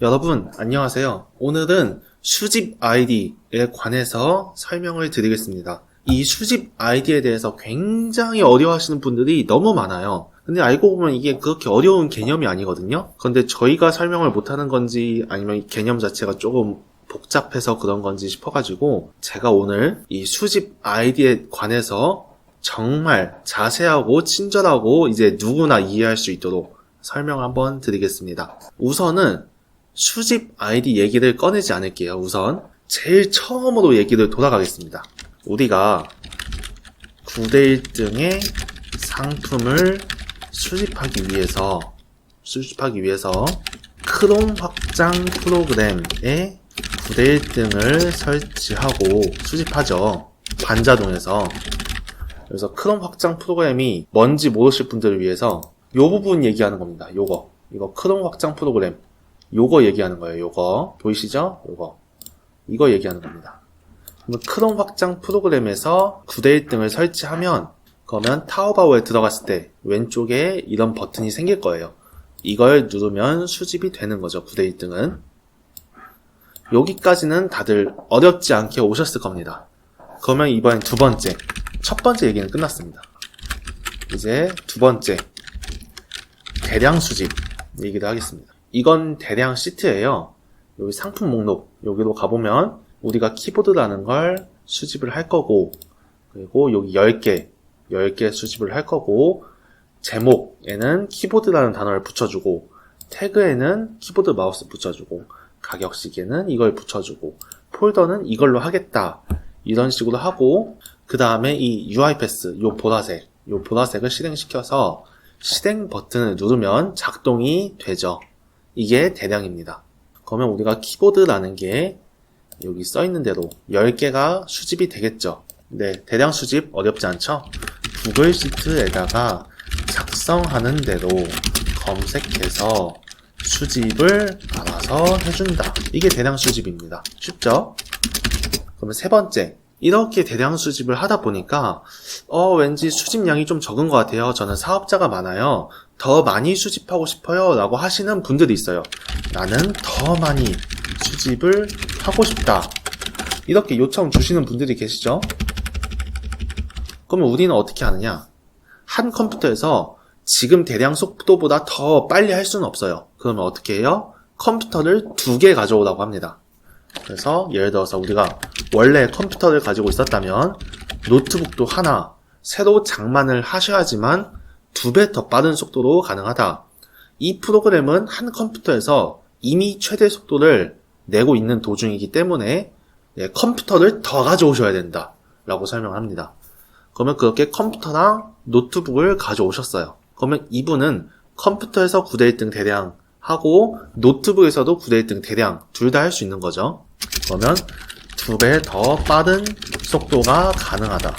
여러분, 안녕하세요. 오늘은 수집 아이디에 관해서 설명을 드리겠습니다. 이 수집 아이디에 대해서 굉장히 어려워하시는 분들이 너무 많아요. 근데 알고 보면 이게 그렇게 어려운 개념이 아니거든요. 그런데 저희가 설명을 못하는 건지 아니면 개념 자체가 조금 복잡해서 그런 건지 싶어가지고 제가 오늘 이 수집 아이디에 관해서 정말 자세하고 친절하고 이제 누구나 이해할 수 있도록 설명을 한번 드리겠습니다. 우선은 수집 아이디 얘기를 꺼내지 않을게요. 우선 제일 처음으로 얘기를 돌아가겠습니다. 우리가 9대 1등의 상품을 수집하기 위해서 크롬 확장 프로그램에 9대 1등을 설치하고 수집하죠. 반자동에서. 그래서 크롬 확장 프로그램이 뭔지 모르실 분들을 위해서 요 부분 얘기하는 겁니다. 이거 크롬 확장 프로그램 요거 얘기하는 거예요. 요거 보이시죠? 이거 얘기하는 겁니다. 그러면 크롬 확장 프로그램에서 9대 1등을 설치하면 그러면 타오바오에 들어갔을 때 왼쪽에 이런 버튼이 생길 거예요. 이걸 누르면 수집이 되는 거죠. 9대 1등은. 여기까지는 다들 어렵지 않게 오셨을 겁니다. 그러면 이번엔 두 번째. 첫 번째 얘기는 끝났습니다. 이제 두 번째. 대량 수집 얘기를 하겠습니다. 이건 대량 시트예요. 여기 상품 목록 여기로 가보면 우리가 키보드라는 걸 수집을 할 거고, 그리고 여기 10개 수집을 할 거고, 제목에는 키보드라는 단어를 붙여주고, 태그에는 키보드 마우스 붙여주고, 가격시계는 이걸 붙여주고, 폴더는 이걸로 하겠다. 이런 식으로 하고, 그 다음에 이 UI 패스, 요 보라색을 실행시켜서 실행 버튼을 누르면 작동이 되죠. 이게 대량입니다. 그러면 우리가 키보드라는 게 여기 써있는 대로 10개가 수집이 되겠죠. 네, 대량 수집 어렵지 않죠? 구글 시트에다가 작성하는 대로 검색해서 수집을 알아서 해준다. 이게 대량 수집입니다. 쉽죠? 그러면 세 번째. 이렇게 대량 수집을 하다 보니까 왠지 수집량이 좀 적은 것 같아요. 저는 사업자가 많아요. 더 많이 수집하고 싶어요 라고 하시는 분들이 있어요. 나는 더 많이 수집을 하고 싶다. 이렇게 요청 주시는 분들이 계시죠. 그러면 우리는 어떻게 하느냐. 한 컴퓨터에서 지금 대량 속도보다 더 빨리 할 수는 없어요. 그러면 어떻게 해요? 컴퓨터를 2개 가져오라고 합니다. 그래서 예를 들어서 우리가 원래 컴퓨터를 가지고 있었다면 노트북도 하나 새로 장만을 하셔야지만 2배 더 빠른 속도로 가능하다. 이 프로그램은 한 컴퓨터에서 이미 최대 속도를 내고 있는 도중이기 때문에 컴퓨터를 더 가져오셔야 된다 라고 설명합니다. 그러면 그렇게 컴퓨터랑 노트북을 가져오셨어요. 그러면 이분은 컴퓨터에서 9대 1등 대량 하고 노트북에서도 9대 1등 대량 둘 다 할 수 있는 거죠. 그러면 2배 더 빠른 속도가 가능하다.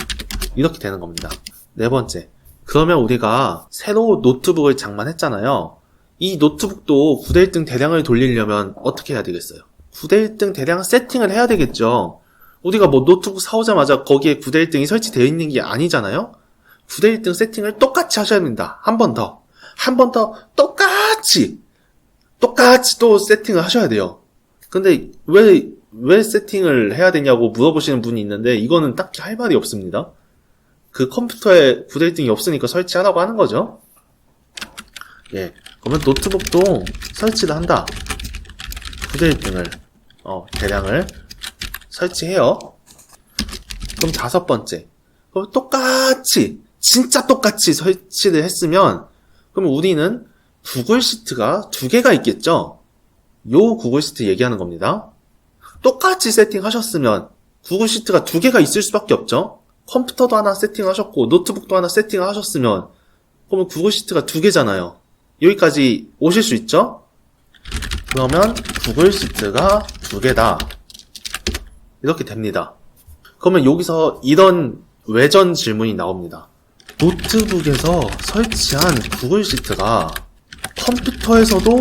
이렇게 되는 겁니다. 네 번째. 그러면 우리가 새로 노트북을 장만했잖아요. 이 노트북도 9대 1등 대량을 돌리려면 어떻게 해야 되겠어요? 9대 1등 대량 세팅을 해야 되겠죠. 우리가 뭐 노트북 사오자마자 거기에 9대 1등이 설치되어 있는 게 아니잖아요. 9대 1등 세팅을 똑같이 하셔야 됩니다. 한 번 더 똑같이 또 세팅을 하셔야 돼요. 근데 왜 세팅을 해야 되냐고 물어보시는 분이 있는데 이거는 딱히 할 말이 없습니다. 그 컴퓨터에 9대 1등이 없으니까 설치하라고 하는 거죠. 예. 그러면 노트북도 설치를 한다. 9대 1등을, 대량을 설치해요. 그럼 다섯 번째. 그럼 진짜 똑같이 설치를 했으면, 그럼 우리는 구글 시트가 2개가 있겠죠? 요 구글 시트 얘기하는 겁니다. 똑같이 세팅하셨으면 구글 시트가 2개가 있을 수밖에 없죠? 컴퓨터도 하나 세팅하셨고 노트북도 하나 세팅하셨으면 그러면 구글 시트가 2개잖아요. 여기까지 오실 수 있죠? 그러면 구글 시트가 2개다. 이렇게 됩니다. 그러면 여기서 이런 외전 질문이 나옵니다. 노트북에서 설치한 구글 시트가 컴퓨터에서도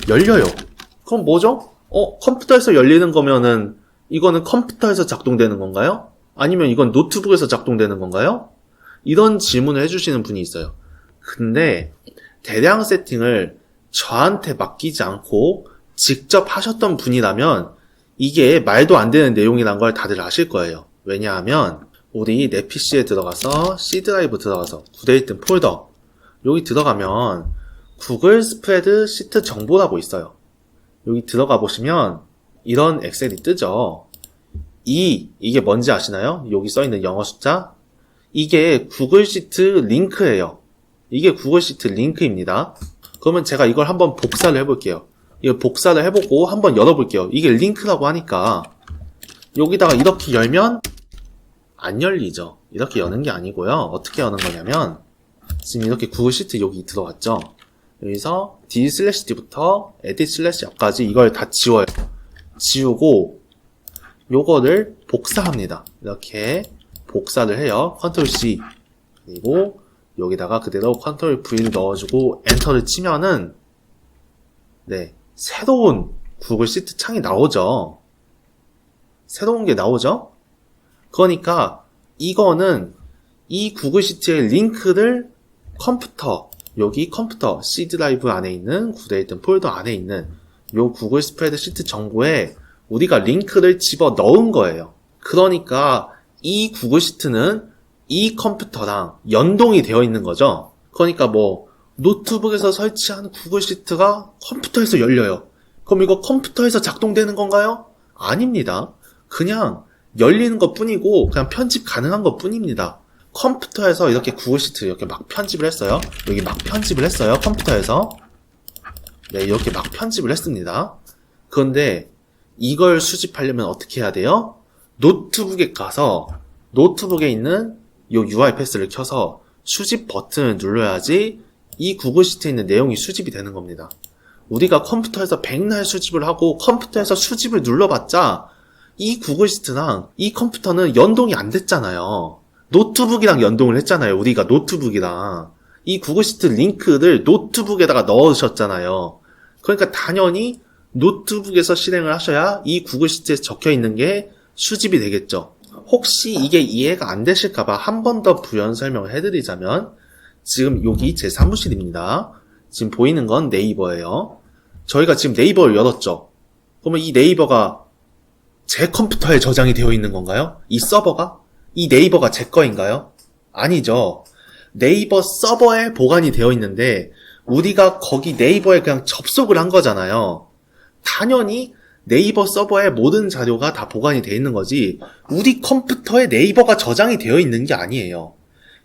열려요. 그럼 뭐죠? 컴퓨터에서 열리는 거면은 이거는 컴퓨터에서 작동되는 건가요? 아니면 이건 노트북에서 작동되는 건가요? 이런 질문을 해주시는 분이 있어요. 근데 대량 세팅을 저한테 맡기지 않고 직접 하셨던 분이라면 이게 말도 안 되는 내용이란 걸 다들 아실 거예요. 왜냐하면 우리 내 PC에 들어가서 C 드라이브 들어가서 구돼 있던 폴더 여기 들어가면 구글 스프레드 시트 정보라고 있어요. 여기 들어가 보시면 이런 엑셀이 뜨죠. 이게 뭔지 아시나요? 여기 써있는 영어 숫자 이게 구글 시트 링크예요. 이게 구글 시트 링크입니다. 그러면 제가 이걸 한번 복사를 해볼게요. 이걸 복사를 해보고 한번 열어볼게요. 이게 링크라고 하니까 여기다가 이렇게 열면 안 열리죠. 이렇게 여는 게 아니고요. 어떻게 여는 거냐면 지금 이렇게 구글 시트 여기 들어왔죠. 여기서 d/d부터 edit/app까지 이걸 다 지워요. 지우고 요거를 복사합니다. 이렇게 복사를 해요. 컨트롤 C 그리고 여기다가 그대로 컨트롤 V를 넣어주고 엔터를 치면은 네 새로운 구글 시트 창이 나오죠. 새로운 게 나오죠. 그러니까 이거는 이 구글 시트의 링크를 여기 컴퓨터 C 드라이브 안에 있는 구돼 있던 폴더 안에 있는 요 구글 스프레드 시트 정보에 우리가 링크를 집어 넣은 거예요. 그러니까 이 구글 시트는 이 컴퓨터랑 연동이 되어 있는 거죠. 그러니까 뭐 노트북에서 설치한 구글 시트가 컴퓨터에서 열려요. 그럼 이거 컴퓨터에서 작동되는 건가요? 아닙니다. 그냥 열리는 것 뿐이고 그냥 편집 가능한 것 뿐입니다. 컴퓨터에서 이렇게 구글 시트 이렇게 막 편집을 했어요. 여기 막 편집을 했어요. 컴퓨터에서 네 이렇게 막 편집을 했습니다. 그런데 이걸 수집하려면 어떻게 해야 돼요? 노트북에 가서 노트북에 있는 이 UI 패스를 켜서 수집 버튼을 눌러야지 이 구글 시트에 있는 내용이 수집이 되는 겁니다. 우리가 컴퓨터에서 백날 수집을 하고 컴퓨터에서 수집을 눌러봤자 이 구글 시트랑 이 컴퓨터는 연동이 안 됐잖아요. 노트북이랑 연동을 했잖아요. 우리가 노트북이랑 이 구글 시트 링크를 노트북에다가 넣으셨잖아요. 그러니까 당연히 노트북에서 실행을 하셔야 이 구글 시트에 적혀 있는 게 수집이 되겠죠. 혹시 이게 이해가 안 되실까봐 한 번 더 부연 설명을 해드리자면 지금 여기 제 사무실입니다. 지금 보이는 건 네이버예요. 저희가 지금 네이버를 열었죠. 그러면 이 네이버가 제 컴퓨터에 저장이 되어 있는 건가요? 이 서버가? 이 네이버가 제 거인가요? 아니죠. 네이버 서버에 보관이 되어 있는데 우리가 거기 네이버에 그냥 접속을 한 거잖아요. 당연히 네이버 서버에 모든 자료가 다 보관이 되어 있는 거지 우리 컴퓨터에 네이버가 저장이 되어 있는 게 아니에요.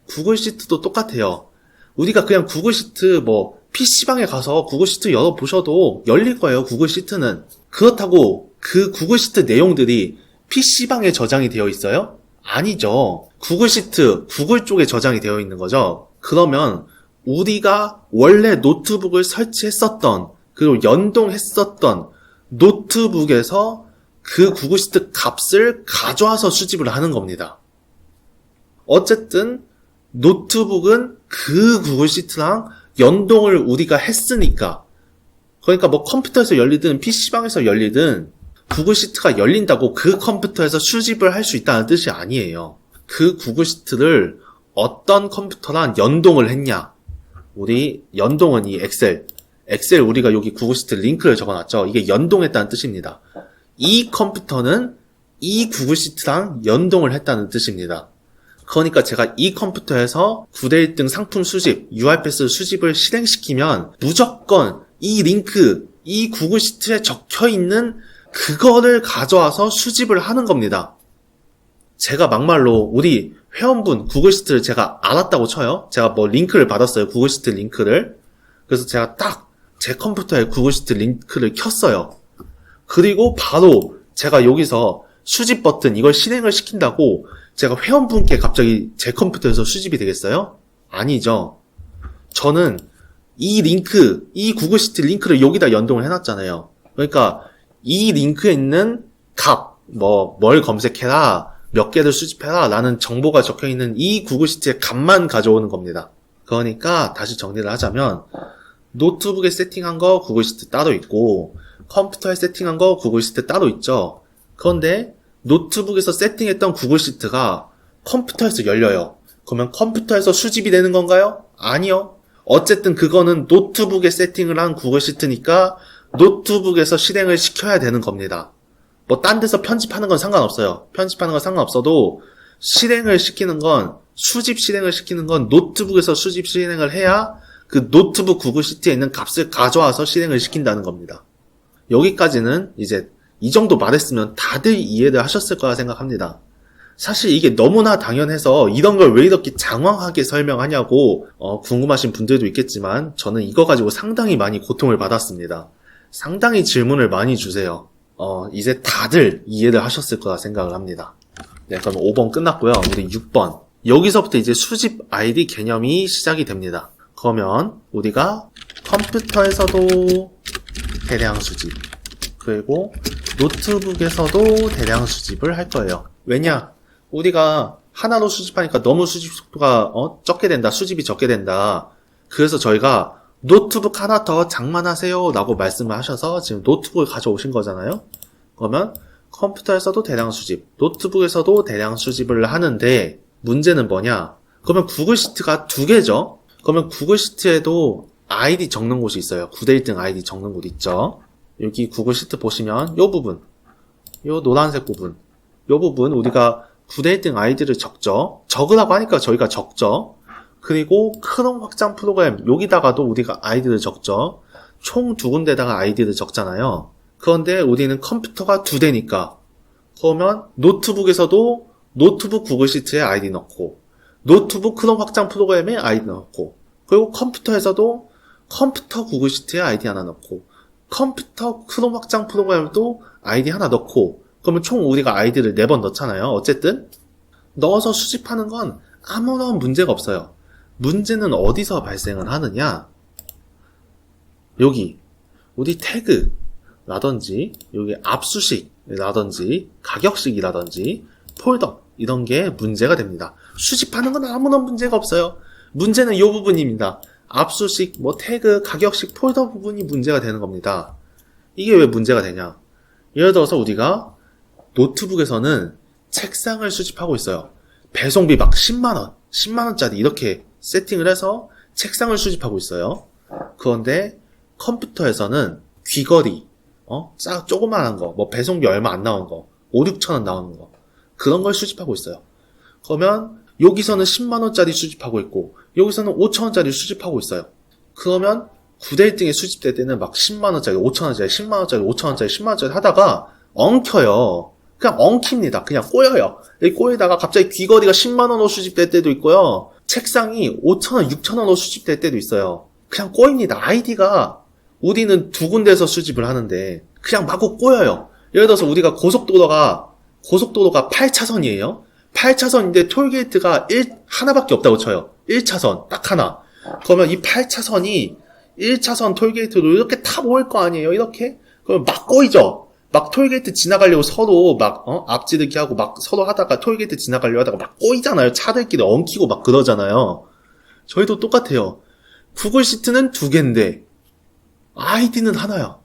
구글 시트도 똑같아요. 우리가 그냥 구글 시트 PC방에 가서 구글 시트 열어보셔도 열릴 거예요. 구글 시트는. 그렇다고 그 구글 시트 내용들이 PC방에 저장이 되어 있어요? 아니죠. 구글 시트, 구글 쪽에 저장이 되어 있는 거죠. 그러면 우리가 원래 노트북을 설치했었던 그리고 연동했었던 노트북에서 그 구글 시트 값을 가져와서 수집을 하는 겁니다. 어쨌든 노트북은 그 구글 시트랑 연동을 우리가 했으니까 그러니까 컴퓨터에서 열리든 PC방에서 열리든 구글 시트가 열린다고 그 컴퓨터에서 수집을 할 수 있다는 뜻이 아니에요. 그 구글 시트를 어떤 컴퓨터랑 연동을 했냐. 우리 연동은 이 엑셀 우리가 여기 구글 시트 링크를 적어놨죠. 이게 연동했다는 뜻입니다. 이 컴퓨터는 이 구글 시트랑 연동을 했다는 뜻입니다. 그러니까 제가 이 컴퓨터에서 9대 1등 상품 수집, URPass 수집을 실행시키면 무조건 이 링크, 이 구글 시트에 적혀있는 그거를 가져와서 수집을 하는 겁니다. 제가 막말로 우리 회원분 구글 시트를 제가 알았다고 쳐요. 제가 링크를 받았어요. 구글 시트 링크를. 그래서 제가 딱 제 컴퓨터에 구글 시트 링크를 켰어요. 그리고 바로 제가 여기서 수집 버튼 이걸 실행을 시킨다고 제가 회원분께 갑자기 제 컴퓨터에서 수집이 되겠어요? 아니죠. 저는 이 링크, 이 구글 시트 링크를 여기다 연동을 해놨잖아요. 그러니까 이 링크에 있는 값, 뭘 검색해라, 몇 개를 수집해라 라는 정보가 적혀있는 이 구글 시트의 값만 가져오는 겁니다. 그러니까 다시 정리를 하자면 노트북에 세팅한 거 구글 시트 따로 있고 컴퓨터에 세팅한 거 구글 시트 따로 있죠. 그런데 노트북에서 세팅했던 구글 시트가 컴퓨터에서 열려요. 그러면 컴퓨터에서 수집이 되는 건가요? 아니요. 어쨌든 그거는 노트북에 세팅을 한 구글 시트니까 노트북에서 실행을 시켜야 되는 겁니다. 뭐 딴 데서 편집하는 건 상관없어요. 편집하는 건 상관없어도 실행을 시키는 건, 수집 실행을 시키는 건 노트북에서 수집 실행을 해야 그 노트북 구글 시트에 있는 값을 가져와서 실행을 시킨다는 겁니다. 여기까지는 이제 이 정도 말했으면 다들 이해를 하셨을 거라 생각합니다. 사실 이게 너무나 당연해서 이런 걸 왜 이렇게 장황하게 설명하냐고 궁금하신 분들도 있겠지만 저는 이거 가지고 상당히 많이 고통을 받았습니다. 상당히 질문을 많이 주세요. 이제 다들 이해를 하셨을 거라 생각을 합니다. 네, 그럼 5번 끝났고요. 우리 6번. 여기서부터 이제 수집 아이디 개념이 시작이 됩니다. 그러면 우리가 컴퓨터에서도 대량 수집, 그리고 노트북에서도 대량 수집을 할 거예요. 왜냐? 우리가 하나로 수집하니까 너무 수집 속도가 적게 된다, 수집이 적게 된다. 그래서 저희가 노트북 하나 더 장만하세요 라고 말씀을 하셔서 지금 노트북을 가져오신 거잖아요. 그러면 컴퓨터에서도 대량 수집, 노트북에서도 대량 수집을 하는데 문제는 뭐냐? 그러면 구글 시트가 두 개죠. 그러면 구글 시트에도 아이디 적는 곳이 있어요. 9대 1등 아이디 적는 곳 있죠. 여기 구글 시트 보시면 요 부분, 요 노란색 부분, 요 부분 우리가 9대 1등 아이디를 적죠. 적으라고 하니까 저희가 적죠. 그리고 크롬 확장 프로그램 여기다가도 우리가 아이디를 적죠. 총 두 군데다가 아이디를 적잖아요. 그런데 우리는 컴퓨터가 두 대니까 그러면 노트북에서도 노트북 구글 시트에 아이디 넣고 노트북 크롬 확장 프로그램에 아이디 넣고 그리고 컴퓨터에서도 컴퓨터 구글 시트에 아이디 하나 넣고 컴퓨터 크롬 확장 프로그램도 아이디 하나 넣고 그러면 총 우리가 아이디를 4번 넣잖아요. 어쨌든 넣어서 수집하는 건 아무런 문제가 없어요. 문제는 어디서 발생을 하느냐? 여기 우리 태그라든지 여기 압수식이라든지 가격식이라든지 폴더 이런 게 문제가 됩니다. 수집하는 건 아무런 문제가 없어요. 문제는 이 부분입니다. 압수식, 태그, 가격식, 폴더 부분이 문제가 되는 겁니다. 이게 왜 문제가 되냐? 예를 들어서 우리가 노트북에서는 책상을 수집하고 있어요. 배송비 막 10만원, 10만원짜리 이렇게 세팅을 해서 책상을 수집하고 있어요. 그런데 컴퓨터에서는 귀걸이, 조그만한 거, 배송비 얼마 안 나온 거, 5, 6천원 나오는 거, 그런 걸 수집하고 있어요. 그러면 여기서는 10만원짜리 수집하고 있고 여기서는 5천원짜리 수집하고 있어요. 그러면 9대 1등에 수집될 때는 막 10만원짜리, 5천원짜리, 10만원짜리, 5천원짜리, 10만원짜리 하다가 엉켜요. 그냥 엉킵니다. 그냥 꼬여요. 꼬이다가 갑자기 귀걸이가 10만원으로 수집될 때도 있고요. 책상이 5천원, 6천원으로 수집될 때도 있어요. 그냥 꼬입니다. 아이디가 우리는 두 군데에서 수집을 하는데 그냥 마구 꼬여요. 예를 들어서 우리가 고속도로가 8차선이에요. 8차선인데 톨게이트가 하나밖에 없다고 쳐요. 1차선, 딱 하나. 그러면 이 8차선이 1차선 톨게이트로 이렇게 타 모일 거 아니에요? 이렇게? 그러면 막 꼬이죠? 막 톨게이트 지나가려고 서로 앞지르기 하고 막 서로 하다가 톨게이트 지나가려고 하다가 막 꼬이잖아요. 차들끼리 엉키고 막 그러잖아요. 저희도 똑같아요. 구글 시트는 두 개인데, 아이디는 하나야.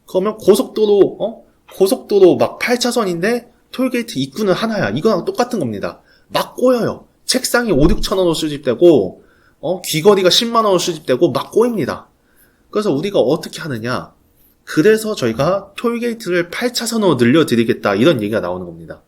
그러면 고속도로 막 8차선인데, 톨게이트 입구는 하나야. 이거랑 똑같은 겁니다. 막 꼬여요. 책상이 5, 6천원으로 수집되고 귀걸이가 10만원으로 수집되고 막 꼬입니다. 그래서 우리가 어떻게 하느냐? 그래서 저희가 톨게이트를 8차선으로 늘려드리겠다 이런 얘기가 나오는 겁니다.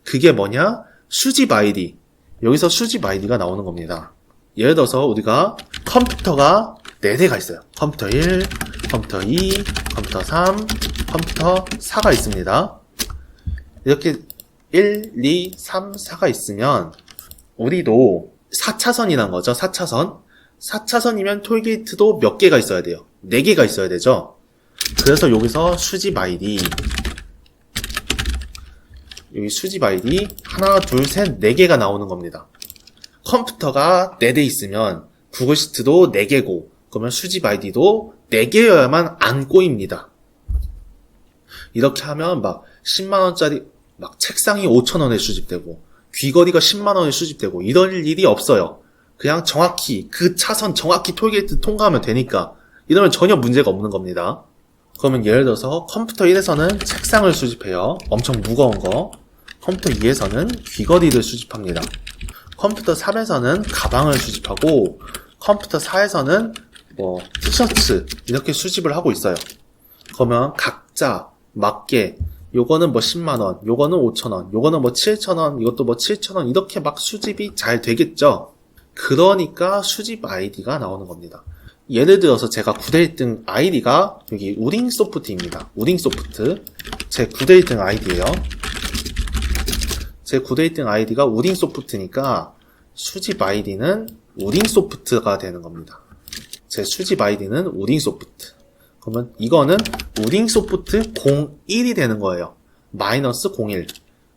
그게 뭐냐? 수집 아이디. 여기서 수집 아이디가 나오는 겁니다. 예를 들어서 우리가 컴퓨터가 4대가 있어요. 컴퓨터 1, 컴퓨터 2, 컴퓨터 3, 컴퓨터 4가 있습니다. 이렇게 1, 2, 3, 4가 있으면 우리도 4차선이란 거죠. 4차선. 4차선이면 톨게이트도 몇 개가 있어야 돼요? 4개가 있어야 되죠. 그래서 여기서 수집 아이디, 여기 수집 아이디 하나, 둘, 셋, 4개가 나오는 겁니다. 컴퓨터가 4대 있으면 구글 시트도 4개고 그러면 수집 아이디도 4개여야만 안 꼬입니다. 이렇게 하면 막 10만원짜리 막 책상이 5천원에 수집되고 귀걸이가 10만원에 수집되고 이럴 일이 없어요. 그냥 정확히 그 차선 정확히 톨게이트 통과하면 되니까 이러면 전혀 문제가 없는 겁니다. 그러면 예를 들어서 컴퓨터 1에서는 책상을 수집해요. 엄청 무거운 거. 컴퓨터 2에서는 귀걸이를 수집합니다. 컴퓨터 3에서는 가방을 수집하고 컴퓨터 4에서는 뭐 티셔츠 이렇게 수집을 하고 있어요. 그러면 각자 맞게 요거는 뭐 10만원, 요거는 5천원, 요거는 뭐 7천원, 이것도 뭐 7천원 이렇게 막 수집이 잘 되겠죠. 그러니까 수집 아이디가 나오는 겁니다. 예를 들어서 제가 9대 1등 아이디가 여기 우링소프트입니다. 우링소프트 제 9대 1등 아이디예요. 제 9대 1등 아이디가 우링소프트니까 수집 아이디는 우링소프트가 되는 겁니다. 제 수집 아이디는 우링소프트. 그러면 이거는 우링소프트 01이 되는 거예요. 마이너스 01.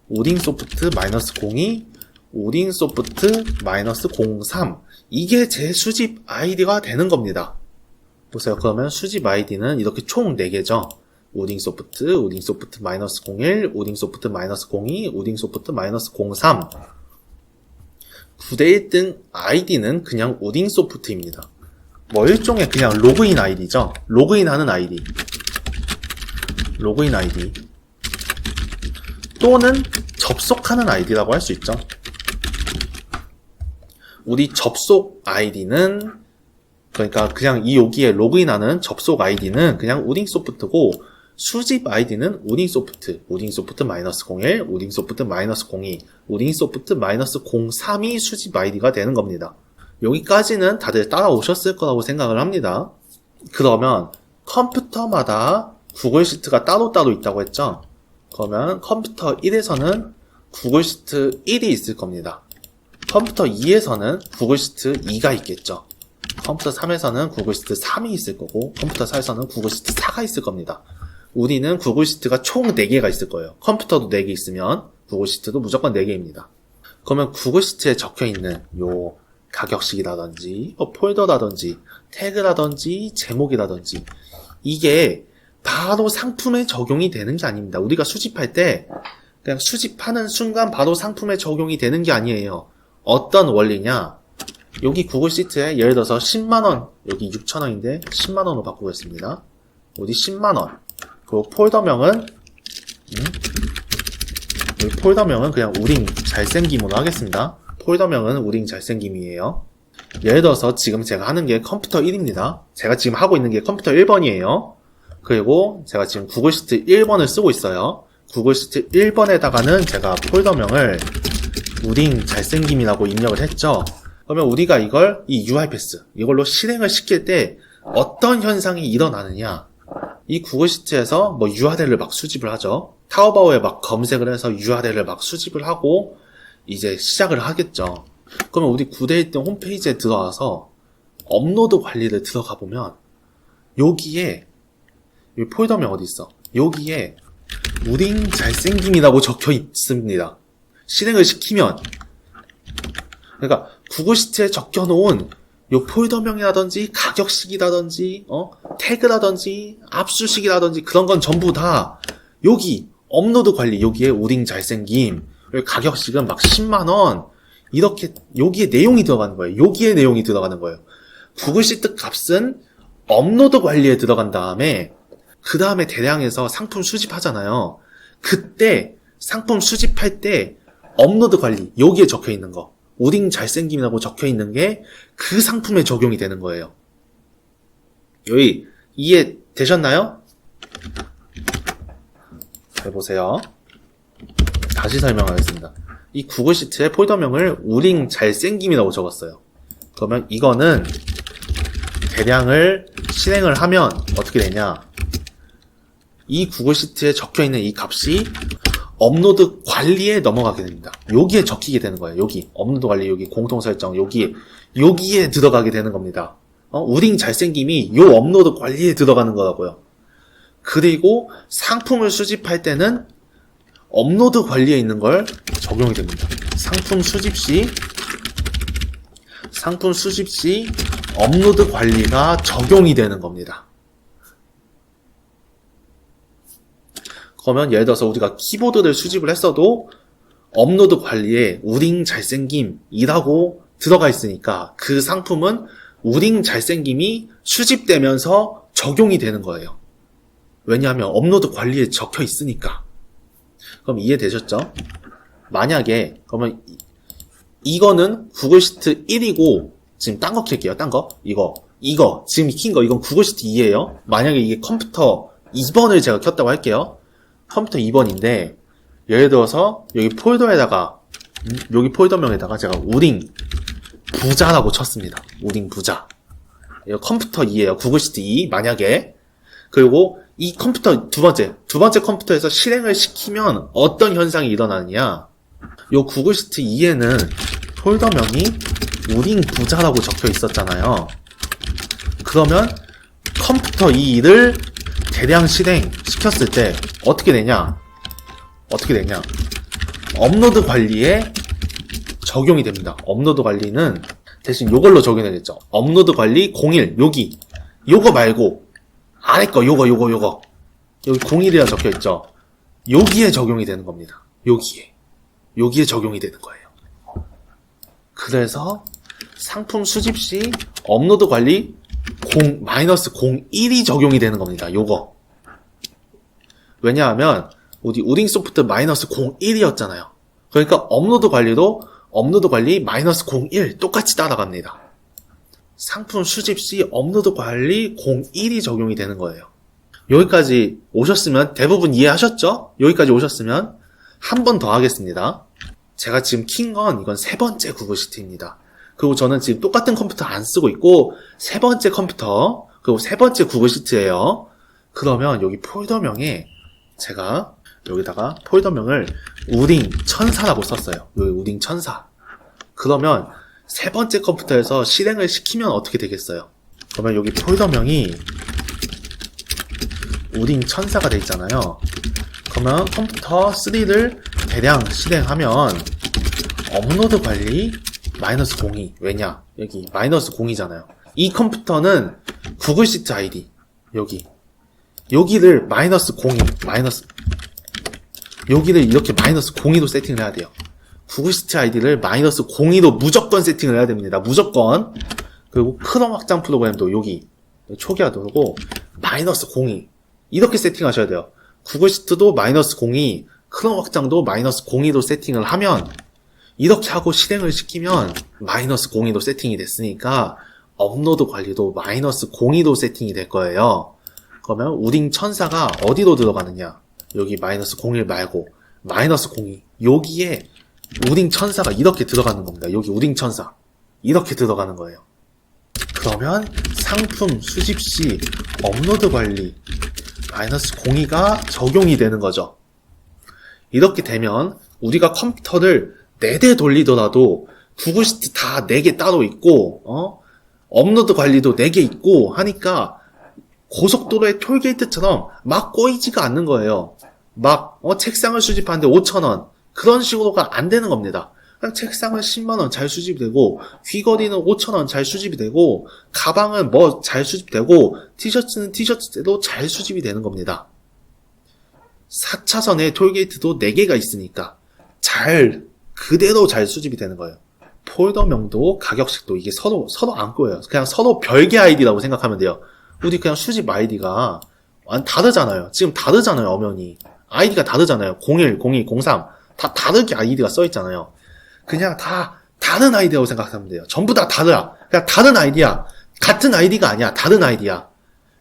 우링소프트 마이너스 02, 우링소프트 마이너스 03. 이게 제 수집 아이디가 되는 겁니다. 보세요. 그러면 수집 아이디는 이렇게 총 4개죠. 우링소프트 마이너스 01, 우링소프트 마이너스 02, 우링소프트 마이너스 03. 9대 1등 아이디는 그냥 우링소프트입니다. 뭐 일종의 그냥 로그인 아이디죠. 로그인하는 아이디. 로그인 아이디. 또는 접속하는 아이디라고 할 수 있죠. 우리 접속 아이디는 그러니까 그냥 여기에 로그인하는 접속 아이디는 그냥 우링소프트고 수집 아이디는 우링소프트 마이너스 01, 우링소프트 마이너스 02, 우링소프트 마이너스 03이 수집 아이디가 되는 겁니다. 여기까지는 다들 따라오셨을 거라고 생각을 합니다. 그러면 컴퓨터마다 구글 시트가 따로따로 있다고 했죠? 그러면 컴퓨터 1에서는 구글 시트 1이 있을 겁니다. 컴퓨터 2에서는 구글 시트 2가 있겠죠. 컴퓨터 3에서는 구글 시트 3이 있을 거고 컴퓨터 4에서는 구글 시트 4가 있을 겁니다. 우리는 구글 시트가 총 4개가 있을 거예요. 컴퓨터도 4개 있으면 구글 시트도 무조건 4개입니다. 그러면 구글 시트에 적혀있는 요 가격식이라든지 폴더라든지 태그라든지 제목이라든지 이게 바로 상품에 적용이 되는 게 아닙니다. 우리가 수집할 때 그냥 수집하는 순간 바로 상품에 적용이 되는 게 아니에요. 어떤 원리냐? 여기 구글 시트에 예를 들어서 10만원, 여기 6천원인데 10만원으로 바꾸겠습니다. 어디 10만원. 그리고 폴더명은 여기 폴더명은 그냥 우링 잘생김으로 하겠습니다. 폴더명은 우링 잘생김이에요. 예를 들어서 지금 제가 하는 게 컴퓨터 1입니다. 제가 지금 하고 있는 게 컴퓨터 1번이에요. 그리고 제가 지금 구글 시트 1번을 쓰고 있어요. 구글 시트 1번에다가는 제가 폴더명을 우링 잘생김이라고 입력을 했죠. 그러면 우리가 이 UI 패스 이걸로 실행을 시킬 때 어떤 현상이 일어나느냐? 이 구글 시트에서 뭐 URL을 막 수집을 하죠. 타오바오에 막 검색을 해서 URL을 막 수집을 하고 이제 시작을 하겠죠. 그러면 우리 9대 1등 홈페이지에 들어와서 업로드 관리를 들어가 보면 여기에 이 폴더명 어디 있어? 여기에 우링 잘생김이라고 적혀 있습니다. 실행을 시키면 그러니까 구글 시트에 적혀 놓은 요 폴더명이라든지 가격식이라든지 태그라든지 압수식이라든지 그런 건 전부 다 여기 업로드 관리 여기에 우링 잘생김 가격식은 막 10만원 이렇게 여기에 내용이 들어가는 거예요. 여기에 내용이 들어가는 거예요. 구글 시트 값은 업로드 관리에 들어간 다음에 그 다음에 대량해서 상품 수집하잖아요. 그때 상품 수집할 때 업로드 관리 여기에 적혀 있는 거 우링 잘생김이라고 적혀 있는 게 그 상품에 적용이 되는 거예요. 여기 이해 되셨나요? 잘 보세요. 다시 설명하겠습니다. 이 구글 시트의 폴더명을 우링 잘생김이라고 적었어요. 그러면 이거는 대량을 실행을 하면 어떻게 되냐? 이 구글 시트에 적혀있는 이 값이 업로드 관리에 넘어가게 됩니다. 여기에 적히게 되는 거예요. 여기 업로드 관리 여기 공통 설정 여기에 들어가게 되는 겁니다. 우링 잘생김이 요 업로드 관리에 들어가는 거라고요. 그리고 상품을 수집할 때는 업로드 관리에 있는 걸 적용이 됩니다. 상품 수집 시 업로드 관리가 적용이 되는 겁니다. 그러면 예를 들어서 우리가 키보드를 수집을 했어도 업로드 관리에 우링 잘생김이라고 들어가 있으니까 그 상품은 우링 잘생김이 수집되면서 적용이 되는 거예요. 왜냐하면 업로드 관리에 적혀 있으니까. 그럼 이해되셨죠? 만약에 그러면 이거는 구글 시트 1이고 지금 딴 거 킬게요. 딴 거. 이거 지금 킨 거 이건 구글 시트 2예요. 만약에 이게 컴퓨터 2번을 제가 켰다고 할게요. 컴퓨터 2번인데 예를 들어서 여기 폴더에다가 여기 폴더명에다가 제가 우딩 부자라고 쳤습니다. 우딩 부자. 이거 컴퓨터 2예요. 구글 시트 2 만약에. 그리고 이 컴퓨터 두 번째 컴퓨터에서 실행을 시키면 어떤 현상이 일어나느냐. 요 구글 시트 2에는 폴더명이 우딩 부자라고 적혀 있었잖아요. 그러면 컴퓨터 2를 대량 실행 시켰을 때 어떻게 되냐? 업로드 관리에 적용이 됩니다. 업로드 관리는 대신 요걸로 적용이 되겠죠. 업로드 관리 01 여기 요거 말고 아래 거 요거 여기 01이라 적혀 있죠. 여기에 적용이 되는 겁니다. 여기에 적용이 되는 거예요. 그래서 상품 수집 시 업로드 관리 -01이 적용이 되는 겁니다. 요거. 왜냐하면 우리 우딩 소프트 -01이었잖아요. 그러니까 업로드 관리도 업로드 관리 -01 똑같이 따라갑니다. 상품 수집 시 업로드 관리 01이 적용이 되는 거예요. 여기까지 오셨으면 대부분 이해하셨죠? 여기까지 오셨으면 한 번 더 하겠습니다. 제가 지금 킨 건 이건 세 번째 구글 시트입니다. 그리고 저는 지금 똑같은 컴퓨터 안 쓰고 있고 세 번째 컴퓨터 그리고 세 번째 구글 시트예요. 그러면 여기 폴더명에 제가 여기다가 폴더명을 우딩 천사라고 썼어요. 여기 우딩 천사. 그러면 세 번째 컴퓨터에서 실행을 시키면 어떻게 되겠어요? 그러면 여기 폴더명이 우딩 천사가 돼 있잖아요. 그러면 컴퓨터 3를 대량 실행하면 업로드 관리 -02. 왜냐? 여기 -0이잖아요. 이 컴퓨터는 구글 시트 아이디 여기를 -02 여기를 이렇게 -02로 세팅을 해야 돼요. 구글 시트 아이디를 -02로 무조건 세팅을 해야 됩니다. 무조건. 그리고 크롬 확장 프로그램도 여기 초기화도고 -02 이렇게 세팅하셔야 돼요. 구글 시트도 -02 크롬 확장도 -02로 세팅을 하면 이렇게 하고 실행을 시키면 -02로 세팅이 됐으니까 업로드 관리도 -02로 세팅이 될 거예요. 그러면 우딩 천사가 어디로 들어가느냐? 여기 -01 말고 -02 여기에 우딩 천사가 이렇게 들어가는 겁니다. 여기 우딩 천사 이렇게 들어가는 거예요. 그러면 상품 수집 시 업로드 관리 -02가 적용이 되는 거죠. 이렇게 되면 우리가 컴퓨터를 4대 돌리더라도 구글 시트 다 4개 따로 있고 업로드 관리도 4개 있고 하니까 고속도로의 톨게이트처럼 막 꼬이지가 않는 거예요. 막 책상을 수집하는데 5,000원 그런 식으로가 안 되는 겁니다. 그냥 책상은 10만원 잘 수집이 되고 귀걸이는 5,000원 잘 수집이 되고 가방은 뭐 잘 수집되고 티셔츠는 티셔츠대로 잘 수집이 되는 겁니다. 4차선에 톨게이트도 4개가 있으니까 그대로 잘 수집이 되는 거예요. 폴더명도 가격식도 이게 서로 안 꼬여요. 그냥 서로 별개 아이디라고 생각하면 돼요. 우리 그냥 수집 아이디가 다르잖아요. 지금 다르잖아요. 엄연히 아이디가 다르잖아요. 01, 02, 03 다 다르게 아이디가 써있잖아요. 그냥 다 다른 아이디라고 생각하면 돼요. 전부 다 다르다. 그냥 다른 아이디야. 같은 아이디가 아니야. 다른 아이디야.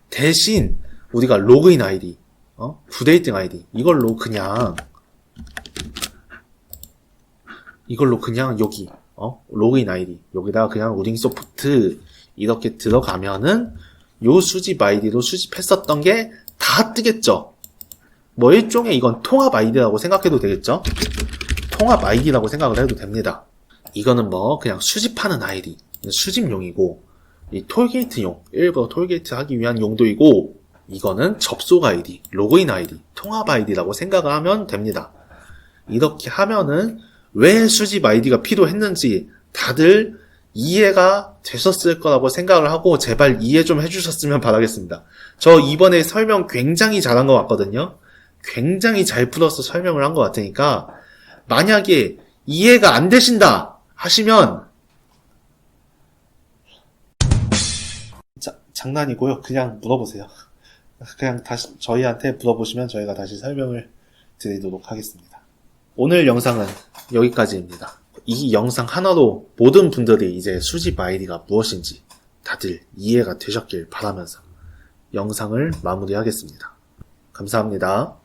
대신 우리가 로그인 아이디 부데이팅 아이디 이걸로 그냥 여기 로그인 아이디 여기다가 그냥 우딩 소프트 이렇게 들어가면은 요 수집 아이디로 수집했었던 게 다 뜨겠죠. 뭐 일종의 이건 통합 아이디라고 생각해도 되겠죠. 통합 아이디라고 생각을 해도 됩니다. 이거는 뭐 그냥 수집하는 아이디 수집용이고 이 톨게이트용 일부러 톨게이트 하기 위한 용도이고 이거는 접속 아이디 로그인 아이디 통합 아이디라고 생각을 하면 됩니다. 이렇게 하면은 왜 수집 아이디가 필요했는지 다들 이해가 되셨을 거라고 생각을 하고 제발 이해 좀 해주셨으면 바라겠습니다. 저 이번에 설명 굉장히 잘한 것 같거든요. 굉장히 잘 풀어서 설명을 한 것 같으니까 만약에 이해가 안 되신다 하시면 장난이고요. 그냥 물어보세요. 그냥 다시 저희한테 물어보시면 저희가 다시 설명을 드리도록 하겠습니다. 오늘 영상은 여기까지입니다. 이 영상 하나로 모든 분들이 이제 수집 아이디가 무엇인지 다들 이해가 되셨길 바라면서 영상을 마무리하겠습니다. 감사합니다.